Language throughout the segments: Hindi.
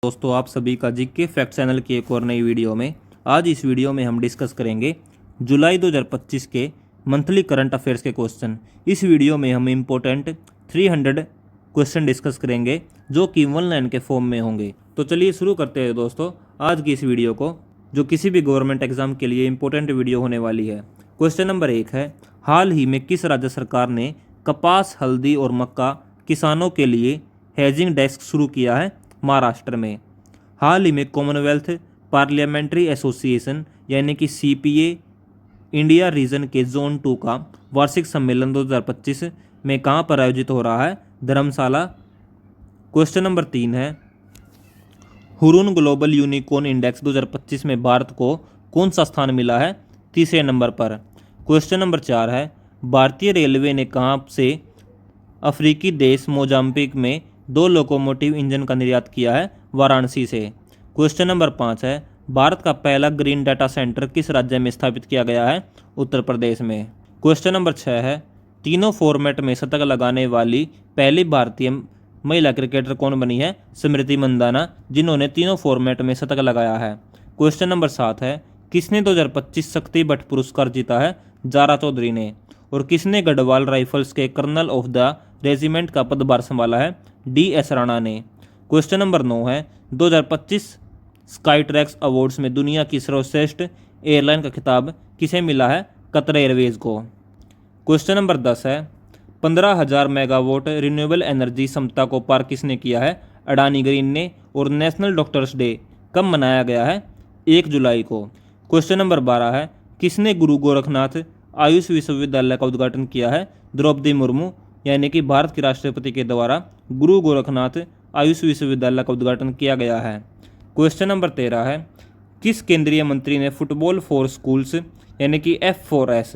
दोस्तों, आप सभी का जीके फैक्ट चैनल की एक और नई वीडियो में आज इस वीडियो में हम डिस्कस करेंगे जुलाई 2025 के मंथली करंट अफेयर्स के क्वेश्चन। इस वीडियो में हम इम्पोर्टेंट 300 क्वेश्चन डिस्कस करेंगे जो कि वन लाइन के फॉर्म में होंगे। तो चलिए शुरू करते हैं दोस्तों आज की इस वीडियो को, जो किसी भी गवर्नमेंट एग्जाम के लिए इंपॉर्टेंट वीडियो होने वाली है। क्वेश्चन नंबर 1 है, हाल ही में किस राज्य सरकार ने कपास, हल्दी और मक्का किसानों के लिए हेजिंग डेस्क शुरू किया है? महाराष्ट्र में। हाल ही में कॉमनवेल्थ पार्लियामेंट्री एसोसिएशन यानी कि सीपीए इंडिया रीजन के जोन 2 का वार्षिक सम्मेलन 2025 में कहाँ पर आयोजित हो रहा है? धर्मशाला। क्वेश्चन नंबर 3 है, हुरून ग्लोबल यूनिकॉर्न इंडेक्स 2025 में भारत को कौन सा स्थान मिला है? तीसरे नंबर पर। क्वेश्चन नंबर 4 है, भारतीय रेलवे ने कहाँ से अफ्रीकी देश मोजाम्बिक में 2 लोकोमोटिव इंजन का निर्यात किया है? वाराणसी से। क्वेश्चन नंबर 5 है, भारत का पहला ग्रीन डाटा सेंटर किस राज्य में स्थापित किया गया है? उत्तर प्रदेश में। क्वेश्चन नंबर 6 है, तीनों फॉर्मेट में शतक लगाने वाली पहली भारतीय महिला क्रिकेटर कौन बनी है? स्मृति मंदाना, जिन्होंने तीनों फॉर्मेट में शतक लगाया है। क्वेश्चन नंबर 7 है, किसने 2025 शक्ति भट्ट पुरस्कार जीता है? जारा चौधरी ने। और किसने गढ़वाल राइफल्स के कर्नल ऑफ द रेजिमेंट का पदभार संभाला है? डी.एस. राणा ने। क्वेश्चन नंबर 9 है, 2025 स्काई ट्रैक्स अवार्ड्स में दुनिया की सर्वश्रेष्ठ एयरलाइन का खिताब किसे मिला है? कतर एयरवेज को। क्वेश्चन नंबर 10 है, 15,000 मेगावाट रिन्यूएबल एनर्जी क्षमता को पार किसने किया है? अडानी ग्रीन ने। और नेशनल डॉक्टर्स डे कब मनाया गया है? 1 जुलाई को। क्वेश्चन नंबर 12 है, किसने गुरु गोरखनाथ आयुष विश्वविद्यालय का उद्घाटन किया है? द्रौपदी मुर्मू, यानी कि भारत के राष्ट्रपति के द्वारा गुरु गोरखनाथ आयुष विश्वविद्यालय का उद्घाटन किया गया है। क्वेश्चन नंबर 13 है, किस केंद्रीय मंत्री ने फुटबॉल फॉर स्कूल्स यानी कि F4S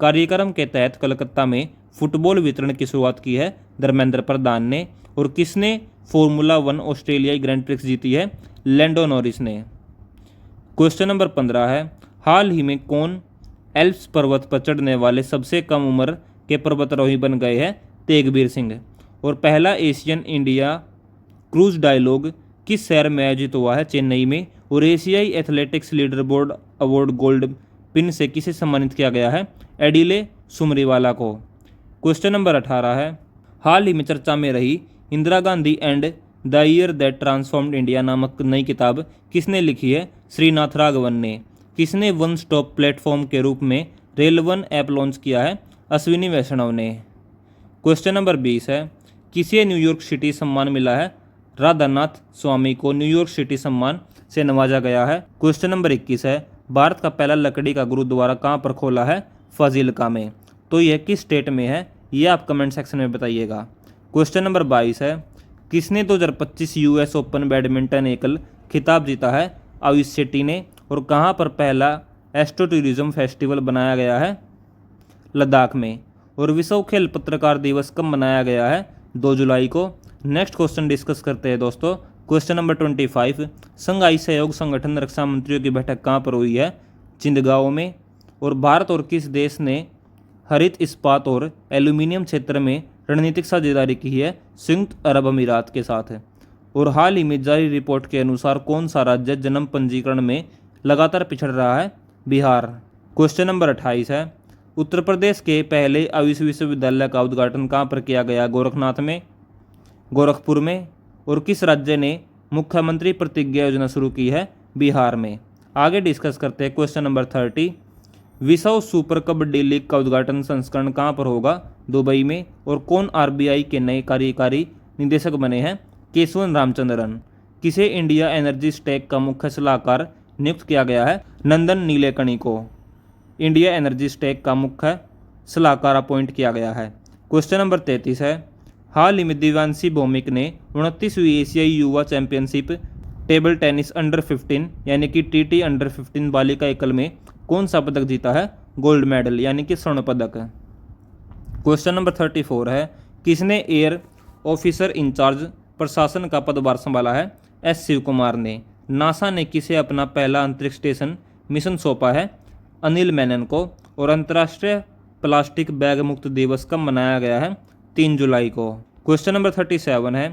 कार्यक्रम के तहत कलकत्ता में फुटबॉल वितरण की शुरुआत की है? धर्मेंद्र प्रधान ने। और किसने फॉर्मूला 1 ऑस्ट्रेलियाई ग्रैंड प्रिक्स जीती है? लैंडो नॉरिस ने। क्वेश्चन नंबर 15 है, हाल ही में कौन एल्प्स पर्वत पर चढ़ने वाले सबसे कम उम्र के पर्वतारोही बन गए हैं? तेगबीर सिंह। और पहला एशियन इंडिया क्रूज डायलॉग किस शहर में आयोजित हुआ है? चेन्नई में। और एशियाई athletics leader board award gold pin से किसे सम्मानित किया गया है? एडिले सुमरीवाला को। क्वेश्चन नंबर 18 है, हाल ही में चर्चा में रही Indira Gandhi and the year that transformed India नामक नई किताब किसने लिखी है? श्रीनाथ राघवन ने। किसने वन स्टॉप प्लेटफॉर्म के रूप में रेल वन ऐप लॉन्च किया है? अश्विनी वैष्णव ने। क्वेश्चन नंबर 20 है, किसे न्यूयॉर्क सिटी सम्मान मिला है? राधानाथ स्वामी को न्यूयॉर्क सिटी सम्मान से नवाजा गया है। क्वेश्चन नंबर 21 है, भारत का पहला लकड़ी का गुरुद्वारा कहाँ पर खोला है? फाजिल्का में। तो यह किस स्टेट में है? यह आप कमेंट सेक्शन में बताइएगा। क्वेश्चन नंबर 22 है, किसने 2025 US ओपन बैडमिंटन एकल खिताब जीता है? आयुष शेट्टी ने। और कहाँ पर पहला एस्ट्रो टूरिज्म फेस्टिवल बनाया गया है? लद्दाख में। और विश्व खेल पत्रकार दिवस कब मनाया गया है? 2 जुलाई को। नेक्स्ट क्वेश्चन डिस्कस करते हैं दोस्तों। क्वेश्चन नंबर 25, संघाई सहयोग संगठन रक्षा मंत्रियों की बैठक कहाँ पर हुई है? चिंदगांव में। और भारत और किस देश ने हरित इस्पात और एल्यूमिनियम क्षेत्र में रणनीतिक साझेदारी की है? संयुक्त अरब अमीरात के साथ। और हाल ही में जारी रिपोर्ट के अनुसार कौन सा राज्य जन्म पंजीकरण में लगातार पिछड़ रहा है? बिहार। क्वेश्चन नंबर 28 है, उत्तर प्रदेश के पहले आयुष विश्वविद्यालय का उद्घाटन कहाँ पर किया गया? गोरखनाथ में। गोरखपुर में। और किस राज्य ने मुख्यमंत्री प्रतिज्ञा योजना शुरू की है? बिहार में। आगे डिस्कस करते हैं क्वेश्चन नंबर 30, विश्व सुपर कबड्डी लीग का उद्घाटन संस्करण कहाँ पर होगा? दुबई में। और कौन RBI के नए कार्यकारी निदेशक बने हैं? केशवन रामचंद्रन। किसे इंडिया एनर्जी स्टेक का मुख्य सलाहकार नियुक्त किया गया है? नंदन नीलेकणी को इंडिया एनर्जी स्टेक का मुख्य सलाहकार अपॉइंट किया गया है। क्वेश्चन नंबर 33 है, हाल ही में दिव्यांशी भौमिक ने 29वीं एशियाई युवा चैंपियनशिप टेबल टेनिस अंडर 15 यानी कि TT अंडर 15 बालिका एकल में कौन सा पदक जीता है? गोल्ड मेडल यानी कि स्वर्ण पदक। क्वेश्चन नंबर 34 है, किसने एयर ऑफिसर इंचार्ज प्रशासन का पदभार संभाला है? S शिव कुमार ने। नासा ने किसे अपना पहला अंतरिक्ष स्टेशन मिशन सौंपा है? अनिल मेनन को। और अंतर्राष्ट्रीय प्लास्टिक बैग मुक्त दिवस कब मनाया गया है? 3 जुलाई को। क्वेश्चन नंबर 37 है,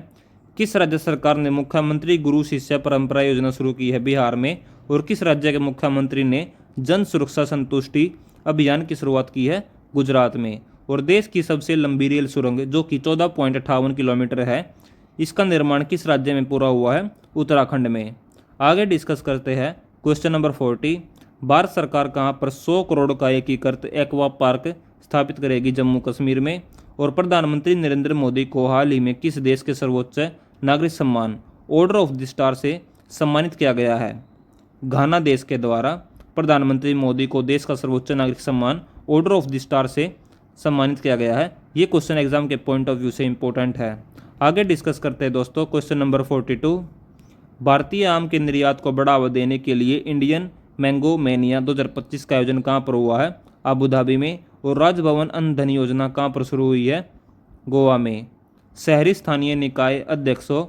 किस राज्य सरकार ने मुख्यमंत्री गुरु शिष्य परंपरा योजना शुरू की है बिहार में, और किस राज्य के मुख्यमंत्री ने जन सुरक्षा संतुष्टि अभियान की शुरुआत की है गुजरात में। और देश की सबसे लंबी रेल सुरंग जो कि 14.58 किलोमीटर है, इसका निर्माण किस राज्य में पूरा हुआ है, उत्तराखंड में। आगे डिस्कस करते हैं क्वेश्चन नंबर 40। भारत सरकार कहाँ पर 100 करोड़ का एकीकृत एक्वा पार्क स्थापित करेगी, जम्मू कश्मीर में। और प्रधानमंत्री नरेंद्र मोदी को हाल ही में किस देश के सर्वोच्च नागरिक सम्मान ऑर्डर ऑफ द स्टार से सम्मानित किया गया है, घाना देश के द्वारा प्रधानमंत्री मोदी को देश का सर्वोच्च नागरिक सम्मान ऑर्डर ऑफ द स्टार से सम्मानित किया गया है। ये क्वेश्चन एग्जाम के पॉइंट ऑफ व्यू से इंपॉर्टेंट है। आगे डिस्कस करते हैं दोस्तों क्वेश्चन नंबर 42। भारतीय आम के निर्यात को बढ़ावा देने के लिए इंडियन मैंगो मैनिया 2025 का आयोजन कहाँ पर हुआ है, अबू धाबी में। और राजभवन अन्न धन योजना कहाँ पर शुरू हुई है, गोवा में। शहरी स्थानीय निकाय अध्यक्षों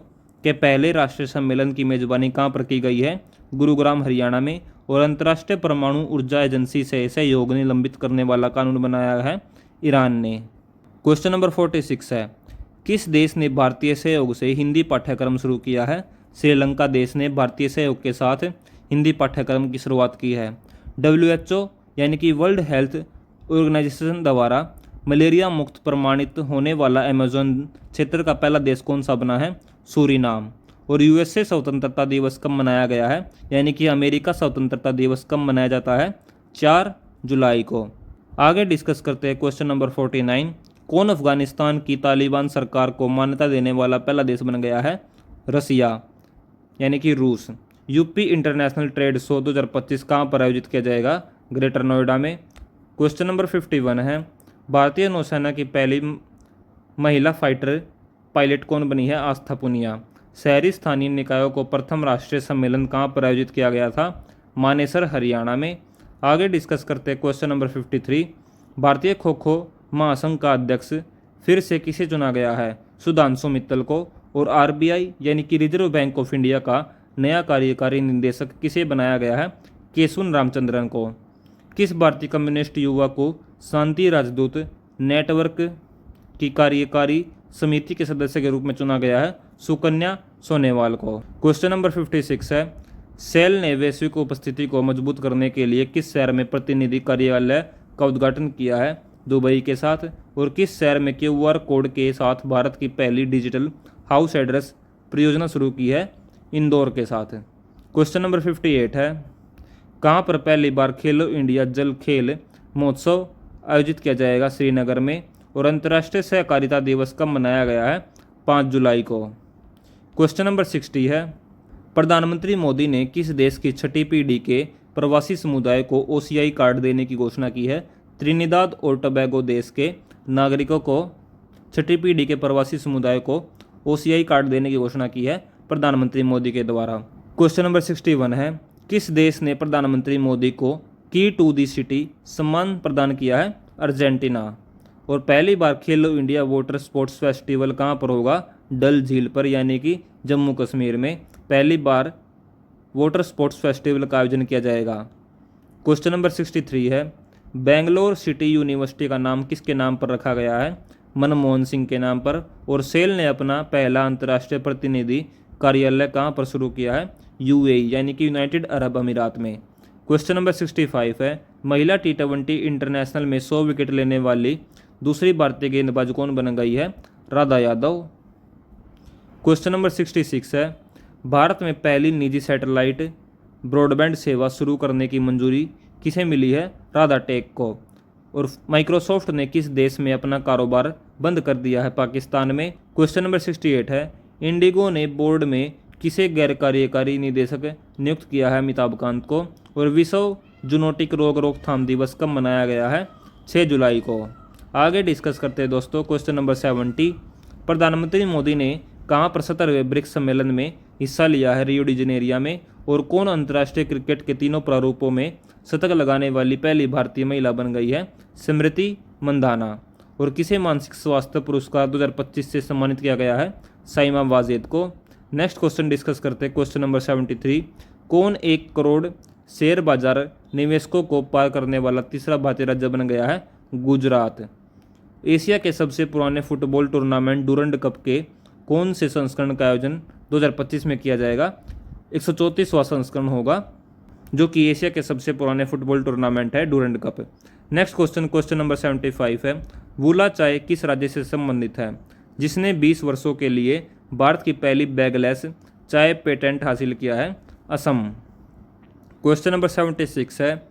के पहले राष्ट्रीय सम्मेलन की मेजबानी कहाँ पर की गई है, गुरुग्राम हरियाणा में। और अंतर्राष्ट्रीय परमाणु ऊर्जा एजेंसी से सहयोग निलंबित करने वाला कानून बनाया है ईरान ने। क्वेश्चन नंबर 46 है, किस देश ने भारतीय सहयोग से हिंदी पाठ्यक्रम शुरू किया है, श्रीलंका देश ने भारतीय सहयोग के साथ हिंदी पाठ्यक्रम की शुरुआत की है। WHO यानी कि वर्ल्ड हेल्थ ऑर्गेनाइजेशन द्वारा मलेरिया मुक्त प्रमाणित होने वाला अमेजोन क्षेत्र का पहला देश कौन सा बना है, सूरीनाम। और USA स्वतंत्रता दिवस कब मनाया गया है, यानी कि अमेरिका स्वतंत्रता दिवस कब मनाया जाता है, 4 जुलाई को। आगे डिस्कस करते हैं क्वेश्चन नंबर 49। कौन अफगानिस्तान की तालिबान सरकार को मान्यता देने वाला पहला देश बन गया है, रसिया यानी कि रूस। यूपी इंटरनेशनल ट्रेड शो 2025 कहाँ पर आयोजित किया जाएगा, ग्रेटर नोएडा में। क्वेश्चन नंबर 51 है, भारतीय नौसेना की पहली महिला फाइटर पायलट कौन बनी है, आस्था पुनिया। शहरी स्थानीय निकायों को प्रथम राष्ट्रीय सम्मेलन कहाँ पर आयोजित किया गया था, मानेसर हरियाणा में। आगे डिस्कस करते हैं क्वेश्चन नंबर 53। भारतीय खो खो महासंघ का अध्यक्ष फिर से किसे चुना गया है, सुधांशु मित्तल को। और RBI यानी कि रिजर्व बैंक ऑफ इंडिया का नया कार्यकारी निदेशक किसे बनाया गया है, केशवन रामचंद्रन को। किस भारतीय कम्युनिस्ट युवा को शांति राजदूत नेटवर्क की कार्यकारी समिति के सदस्य के रूप में चुना गया है, सुकन्या सोनेवाल को। क्वेश्चन नंबर 56 है, सेल ने वैश्विक उपस्थिति को मजबूत करने के लिए किस शहर में प्रतिनिधि कार्यालय का उद्घाटन किया है, दुबई के साथ। और किस शहर में QR कोड के साथ भारत की पहली डिजिटल हाउस एड्रेस परियोजना शुरू की है, इंदौर के साथ। क्वेश्चन नंबर 58 है, कहाँ पर पहली बार खेलो इंडिया जल खेल महोत्सव आयोजित किया जाएगा, श्रीनगर में। और अंतर्राष्ट्रीय सहकारिता दिवस कब मनाया गया है, 5 जुलाई को। क्वेश्चन नंबर 60 है, प्रधानमंत्री मोदी ने किस देश की छठी पीढ़ी के प्रवासी समुदाय को OCI कार्ड देने की घोषणा की है, त्रिनिदाद और टोबैगो देश के नागरिकों को छठी पीढ़ी के प्रवासी समुदाय को OCI कार्ड देने की घोषणा की है प्रधानमंत्री मोदी के द्वारा। क्वेश्चन नंबर 61 है, किस देश ने प्रधानमंत्री मोदी को की टू दी सिटी सम्मान प्रदान किया है, अर्जेंटीना। और पहली बार खेलो इंडिया वाटर स्पोर्ट्स फेस्टिवल कहाँ पर होगा, डल झील पर यानी कि जम्मू कश्मीर में पहली बार वाटर स्पोर्ट्स फेस्टिवल का आयोजन किया जाएगा। क्वेश्चन नंबर 63 है, बेंगलोर सिटी यूनिवर्सिटी का नाम किसके नाम पर रखा गया है, मनमोहन सिंह के नाम पर। और सेल ने अपना पहला अंतर्राष्ट्रीय प्रतिनिधि कार्यालय कहाँ पर शुरू किया है, UAE यानी कि यूनाइटेड अरब अमीरात में। क्वेश्चन नंबर 65 है, महिला T20 इंटरनेशनल में 100 विकेट लेने वाली दूसरी भारतीय गेंदबाज कौन बन गई है, राधा यादव। क्वेश्चन नंबर 66 है, भारत में पहली निजी सैटेलाइट ब्रॉडबैंड सेवा शुरू करने की मंजूरी किसे मिली है, राधा टेक को। और माइक्रोसॉफ्ट ने किस देश में अपना कारोबार बंद कर दिया है, पाकिस्तान में। क्वेश्चन नंबर 68 है, इंडिगो ने बोर्ड में किसे गैर कार्यकारी निदेशक नियुक्त किया है, अमिताभ कांत को। और विश्व जूनोटिक रोग रोकथाम दिवस कब मनाया गया है, 6 जुलाई को। आगे डिस्कस करते हैं दोस्तों क्वेश्चन नंबर 70। प्रधानमंत्री मोदी ने कहाँ पर 17वें ब्रिक्स सम्मेलन में हिस्सा लिया है, रियो डी जनेरिया में। और कौन अंतर्राष्ट्रीय क्रिकेट के तीनों प्रारूपों में शतक लगाने वाली पहली भारतीय महिला बन गई है, स्मृति मंधाना। और किसे मानसिक स्वास्थ्य पुरस्कार 2025 से सम्मानित किया गया है, साइमा वाजेद को। नेक्स्ट क्वेश्चन डिस्कस करते हैं क्वेश्चन नंबर 73। कौन 1 करोड़ शेयर बाजार निवेशकों को पार करने वाला तीसरा भारतीय राज्य बन गया है, गुजरात। एशिया के सबसे पुराने फुटबॉल टूर्नामेंट डूरंड कप के कौन से संस्करण का आयोजन 2025 में किया जाएगा? 134वां संस्करण होगा, जो कि एशिया के सबसे पुराने फुटबॉल टूर्नामेंट है, Durand cup. Next question number 75 है, वूला चाय किस राज्य से संबंधित है, जिसने 20 वर्षों के लिए भारत की पहली बैगलेस चाय पेटेंट हासिल किया है? असम। क्वेश्चन नंबर 76 है,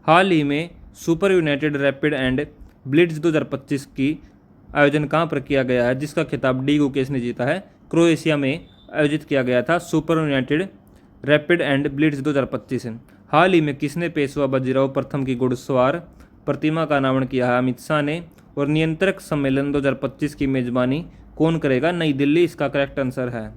हाल ही में super United rapid and blitz 2025 की आयोजन कहाँ पर किया गया है, जिसका खिताब डी गुकेश ने जीता है? क्रोएशिया में आयोजित किया गया था super United rapid and blitz 2025। हाल ही में किसने पेशवा बाजीराव प्रथम की घुड़सवार प्रतिमा का अनावरण किया है? अमित शाह ने। और नियंत्रक सम्मेलन 2025 की मेजबानी कौन करेगा? नई दिल्ली इसका करेक्ट आंसर है।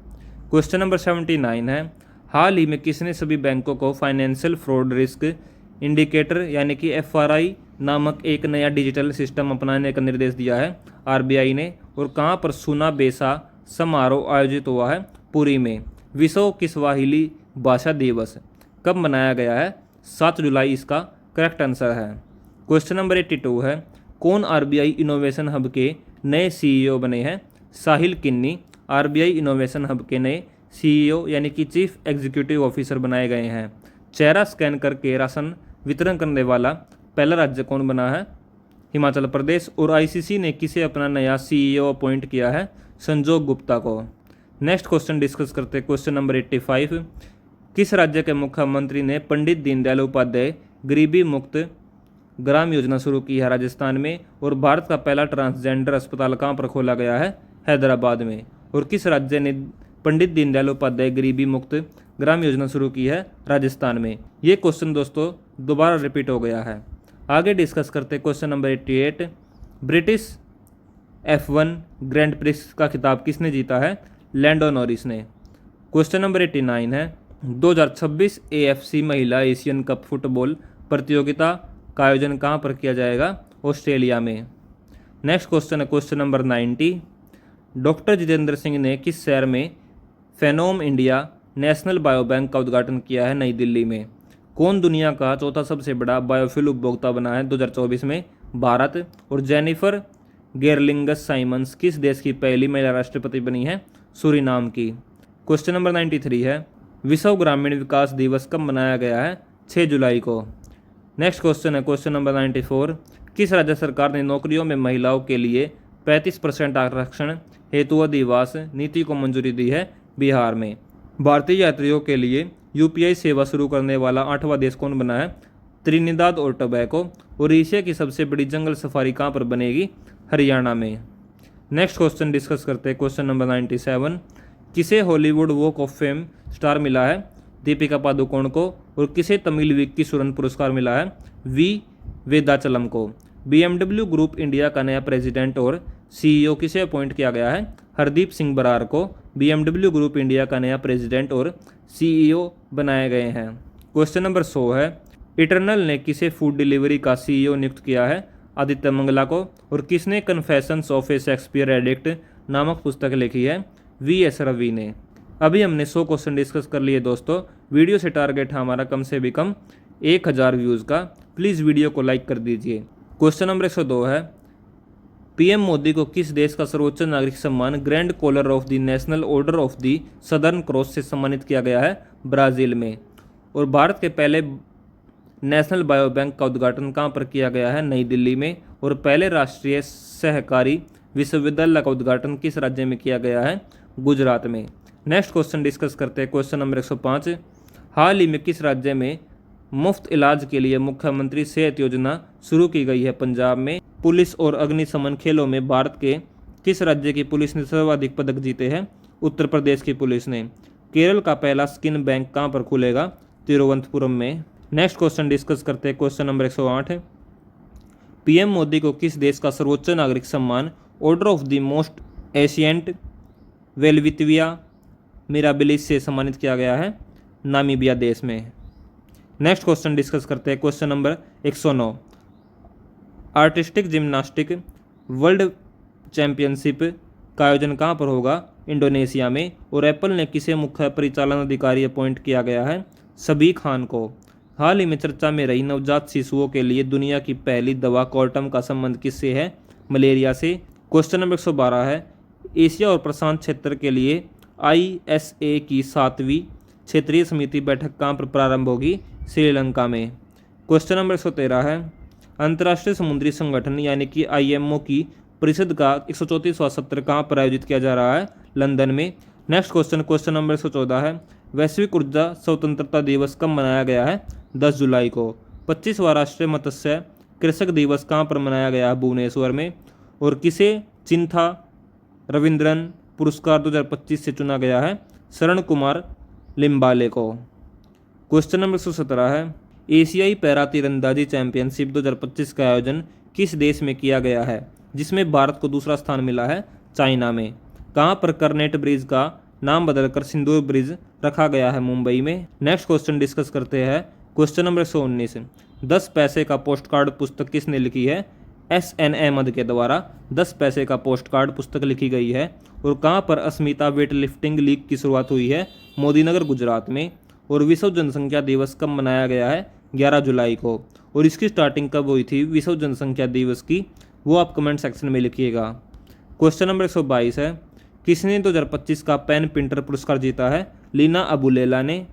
क्वेश्चन नंबर 79 है, हाल ही में किसने सभी बैंकों को फाइनेंशियल फ्रॉड रिस्क इंडिकेटर यानी कि FRI नामक एक नया डिजिटल सिस्टम अपनाने का निर्देश दिया है? RBI ने। और कहाँ पर सुना बेसा समारोह आयोजित हुआ है? पुरी में। विश्व किस्वाहिली भाषा दिवस कब मनाया गया है? 7 जुलाई इसका करेक्ट आंसर है। क्वेश्चन नंबर 82 है, कौन RBI इनोवेशन हब के नए CEO बने हैं? साहिल किन्नी RBI इनोवेशन हब के नए CEO यानी कि चीफ एग्जीक्यूटिव ऑफिसर बनाए गए हैं। चेहरा स्कैन करके राशन वितरण करने वाला पहला राज्य कौन बना है? हिमाचल प्रदेश। और ICC ने किसे अपना नया CEO अपॉइंट किया है? संजोग गुप्ता को। नेक्स्ट क्वेश्चन डिस्कस करते हैं, क्वेश्चन नंबर 85, किस राज्य के मुख्यमंत्री ने पंडित दीनदयाल उपाध्याय गरीबी मुक्त ग्राम योजना शुरू की है? राजस्थान में। और भारत का पहला ट्रांसजेंडर अस्पताल कहाँ पर खोला गया है? हैदराबाद में। और किस राज्य ने पंडित दीनदयाल उपाध्याय गरीबी मुक्त ग्राम योजना शुरू की है? राजस्थान में। ये क्वेश्चन दोस्तों दोबारा रिपीट हो गया है। आगे डिस्कस करते हैं question number 88, British F1 grand prix का खिताब किसने जीता है? लैंडो नॉरिस ने। क्वेश्चन नंबर 89 है, 2026 AFC महिला एशियन कप फुटबॉल प्रतियोगिता का आयोजन कहाँ पर किया जाएगा? ऑस्ट्रेलिया में। नेक्स्ट क्वेश्चन है question number 90, doctor Jitendra Singh ने किस शहर में फेनोम इंडिया नेशनल बायो बैंक का उद्घाटन किया है? नई दिल्ली में। कौन दुनिया का चौथा सबसे बड़ा बायोफ्यूल उपभोक्ता बना है 2024 में? भारत। और जेनिफर गेरलिंगस साइमंस किस देश की पहली महिला राष्ट्रपति बनी है? सूरीनाम की। क्वेश्चन नंबर 93 है, विश्व ग्रामीण विकास दिवस कब मनाया गया है? 6 जुलाई को। नेक्स्ट क्वेश्चन है क्वेश्चन नंबर 94, किस राज्य सरकार ने नौकरियों में महिलाओं के लिए 35% आरक्षण हेतु अधिवास नीति को मंजूरी दी है? बिहार में। भारतीय यात्रियों के लिए UPI सेवा शुरू करने वाला 8वां देश कौन बना है? त्रिनिदाद और टोबैको। और एशिया की सबसे बड़ी जंगल सफारी कहाँ पर बनेगी? हरियाणा में। नेक्स्ट क्वेश्चन डिस्कस करते हैं क्वेश्चन नंबर 97, किसे Hollywood walk of fame star मिला है? दीपिका पादुकोण को। और किसे तमिल विक्की सुरन पुरस्कार मिला है? V वेदाचलम को। BMW ग्रुप इंडिया का नया प्रेसिडेंट और CEO किसे अपॉइंट किया गया है? हरदीप सिंह बरार को BMW ग्रुप इंडिया का नया प्रेसिडेंट और CEO बनाए गए हैं। क्वेश्चन नंबर 100 है, इटरनल ने किसे फूड डिलीवरी का CEO नियुक्त किया है? आदित्य मंगला को। और किसने confessions of A Shakespeare addict नामक पुस्तक लिखी है? VS रवि ने। अभी हमने 100 क्वेश्चन डिस्कस कर लिए दोस्तों। वीडियो से टारगेट है हमारा कम से भी कम 1000 व्यूज़ का। प्लीज़ वीडियो को लाइक कर दीजिए। क्वेश्चन नंबर 102 है, PM मोदी को किस देश का सर्वोच्च नागरिक सम्मान Grand Collar of the National Order of the Southern Cross से सम्मानित किया गया है? ब्राज़ील में। और भारत के पहले नेशनल बायो बैंक का उद्घाटन कहाँ पर किया गया है? नई दिल्ली में। और पहले राष्ट्रीय सहकारी विश्वविद्यालय का उद्घाटन किस राज्य में किया गया है? गुजरात में। नेक्स्ट क्वेश्चन डिस्कस करते हैं क्वेश्चन नंबर 105, हाल ही में किस राज्य में मुफ्त इलाज के लिए मुख्यमंत्री सेहत योजना शुरू की गई है? पंजाब में। पुलिस और अग्निशमन खेलों में भारत के किस राज्य की पुलिस ने सर्वाधिक पदक जीते हैं? उत्तर प्रदेश की पुलिस ने। केरल का पहला स्किन बैंक कहाँ पर खुलेगा? तिरुवनंतपुरम में। नेक्स्ट क्वेश्चन डिस्कस करते हैं क्वेश्चन नंबर 108, PM मोदी को किस देश का सर्वोच्च नागरिक सम्मान Order of the Most Ancient Welwitschia Mirabilis से सम्मानित किया गया है? नामीबिया देश में। नेक्स्ट क्वेश्चन डिस्कस करते हैं question number 109, artistic gymnastic world championship का आयोजन कहाँ पर होगा? इंडोनेशिया में। और एप्पल ने किसे मुख्य परिचालन अधिकारी अपॉइंट किया गया है? सबी खान को। हाल ही में चर्चा में रही नवजात शिशुओं के लिए दुनिया की पहली दवा कॉर्टम का संबंध किससे है? मलेरिया से। क्वेश्चन नंबर 112 है, एशिया और प्रशांत क्षेत्र के लिए ISA की 7वीं क्षेत्रीय समिति बैठक कहाँ पर प्रारंभ होगी? श्रीलंका में। क्वेश्चन नंबर 113 है, अंतर्राष्ट्रीय समुद्री संगठन यानी कि IMO की परिषद का 134वां सत्र कहाँ पर आयोजित किया जा रहा है? लंदन में। नेक्स्ट क्वेश्चन नंबर 114 है, वैश्विक ऊर्जा स्वतंत्रता दिवस कब मनाया गया है? 10 जुलाई को। 25वां राष्ट्रीय मत्स्य कृषक दिवस कहाँ पर मनाया गया है? भुवनेश्वर में। और किसे चिंथा रविंद्रन पुरस्कार 2025 से चुना गया है? शरण कुमार लिम्बाले को। क्वेश्चन नंबर 117 है, एशियाई पैरा तीरंदाजी चैंपियनशिप 2025 का आयोजन किस देश में किया गया है, जिसमें भारत को दूसरा स्थान मिला है? चाइना में। कहाँ पर करनेट ब्रिज का नाम बदलकर सिंदूर ब्रिज रखा गया है? मुंबई में। नेक्स्ट क्वेश्चन डिस्कस करते हैं। क्वेश्चन नंबर 119, 10 पैसे का पोस्ट कार्ड पुस्तक किसने लिखी है? SN अहमद के द्वारा 10 पैसे का पोस्ट कार्ड पुस्तक लिखी गई है। और कहाँ पर अस्मिता वेट लिफ्टिंग लीग की शुरुआत हुई है? मोदीनगर गुजरात में। और विश्व जनसंख्या दिवस कब मनाया गया है? 11 जुलाई को। और इसकी स्टार्टिंग कब हुई थी विश्व जनसंख्या दिवस की, वो आप कमेंट सेक्शन में लिखिएगा। क्वेश्चन नंबर 122 है, किसने 2025 का पेन प्रिंटर पुरस्कार जीता है? लीना अबुलेला ने।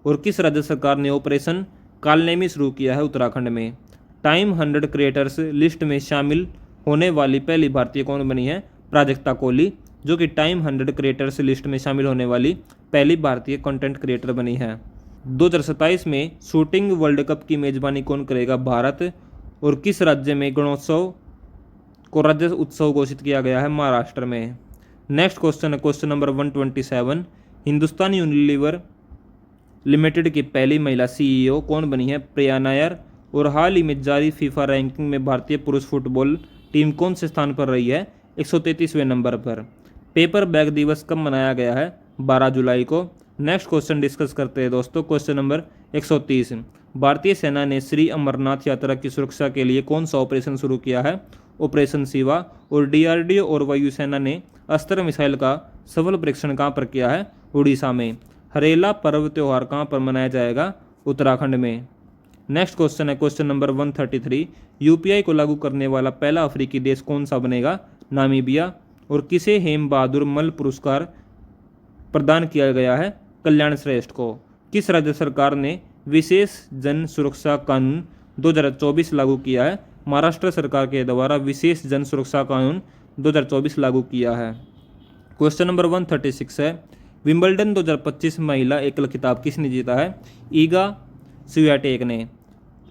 और किस राज्य सरकार ने ऑपरेशन कालनेमी शुरू किया है? उत्तराखंड में। टाइम 100 क्रिएटर्स लिस्ट में शामिल होने वाली पहली भारतीय कौन बनी है? प्राजक्ता कोहली, जो कि टाइम 100 क्रिएटर्स लिस्ट में शामिल होने वाली पहली भारतीय कंटेंट क्रिएटर बनी है। 2027 में शूटिंग वर्ल्ड कप की मेजबानी कौन करेगा? भारत। और किस राज्य में गणोत्सव को राज्य उत्सव घोषित किया गया है? महाराष्ट्र में। नेक्स्ट क्वेश्चन है question number 127, Hindustan Unilever limited की पहली महिला CEO कौन बनी है? प्रिया नायर। और हाल ही में जारी फीफा रैंकिंग में भारतीय पुरुष फुटबॉल टीम कौन से स्थान पर रही है? 133वें नंबर पर। पेपर बैग दिवस कब मनाया गया है? 12 जुलाई को। नेक्स्ट क्वेश्चन डिस्कस करते हैं दोस्तों। क्वेश्चन नंबर 130, भारतीय सेना ने श्री अमरनाथ यात्रा की सुरक्षा के लिए कौन सा ऑपरेशन शुरू किया है? ऑपरेशन शिवा। और DRDO और वायुसेना ने अस्त्र मिसाइल का सफल परीक्षण कहाँ पर किया है? उड़ीसा में। हरेला पर्व त्यौहार कहाँ पर मनाया जाएगा? उत्तराखंड में। नेक्स्ट क्वेश्चन है क्वेश्चन नंबर 133, UPI को लागू करने वाला पहला अफ्रीकी देश कौन सा बनेगा? नामीबिया। और किसे हेम बहादुर मल पुरस्कार प्रदान किया गया है? कल्याण श्रेष्ठ को। किस राज्य सरकार ने विशेष जन सुरक्षा कानून 2024 लागू किया है? महाराष्ट्र सरकार के द्वारा विशेष जन सुरक्षा कानून 2024 लागू किया है। क्वेश्चन नंबर 136 है, विंबलडन 2025 महिला एकल खिताब किसने जीता है? ईगा स्वियाटेक ने।